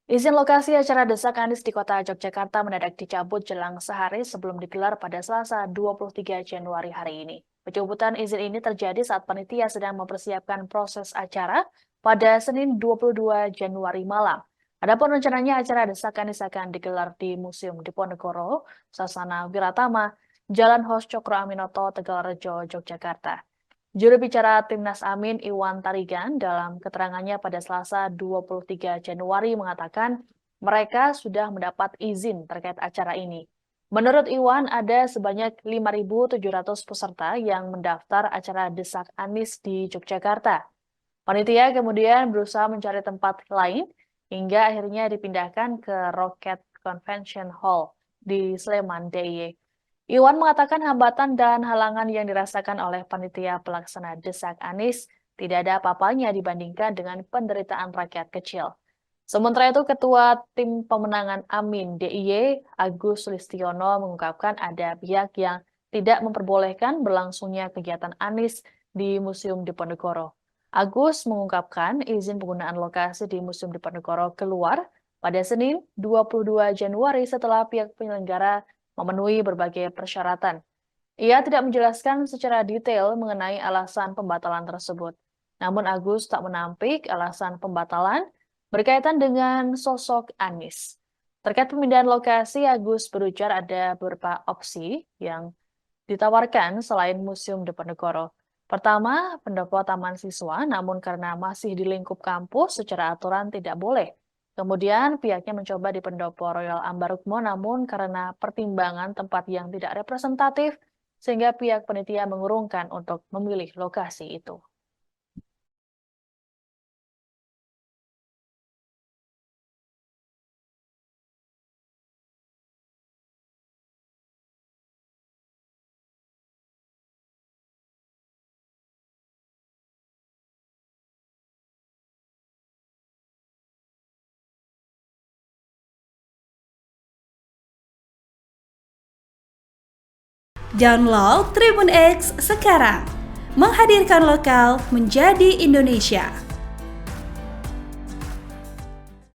Izin lokasi acara Desak Anies di kota Yogyakarta mendadak dicabut jelang sehari sebelum digelar pada Selasa 23 Januari hari ini. Pencabutan izin ini terjadi saat panitia sedang mempersiapkan proses acara pada Senin 22 Januari malam. Adapun rencananya acara Desak Anies akan digelar di Museum Diponegoro, Sasana Wiratama, Jalan Hos Cokro Aminoto, Tegalrejo, Yogyakarta. Juru bicara Timnas Amin Iwan Tarigan dalam keterangannya pada Selasa 23 Januari mengatakan mereka sudah mendapat izin terkait acara ini. Menurut Iwan, ada sebanyak 5.700 peserta yang mendaftar acara Desak Anies di Yogyakarta. Panitia kemudian berusaha mencari tempat lain hingga akhirnya dipindahkan ke Rocket Convention Hall di Sleman, DIY. Iwan mengatakan hambatan dan halangan yang dirasakan oleh panitia pelaksana Desak Anies tidak ada apa-apanya dibandingkan dengan penderitaan rakyat kecil. Sementara itu, Ketua Tim Pemenangan Amin DIY, Agus Listiono, mengungkapkan ada pihak yang tidak memperbolehkan berlangsungnya kegiatan Anies di Museum Diponegoro. Agus mengungkapkan izin penggunaan lokasi di Museum Diponegoro keluar pada Senin 22 Januari setelah pihak penyelenggara memenuhi berbagai persyaratan. Ia tidak menjelaskan secara detail mengenai alasan pembatalan tersebut. Namun Agus tak menampik alasan pembatalan berkaitan dengan sosok Anies. Terkait pemindahan lokasi, Agus berujar ada beberapa opsi yang ditawarkan selain Museum Diponegoro. Pertama, pendopo taman siswa, namun karena masih di lingkup kampus, secara aturan tidak boleh. Kemudian pihaknya mencoba di Pendopo Royal Ambarukmo, namun karena pertimbangan tempat yang tidak representatif, sehingga pihak panitia mengurungkan untuk memilih lokasi itu. Download Tribun X sekarang, menghadirkan lokal menjadi Indonesia.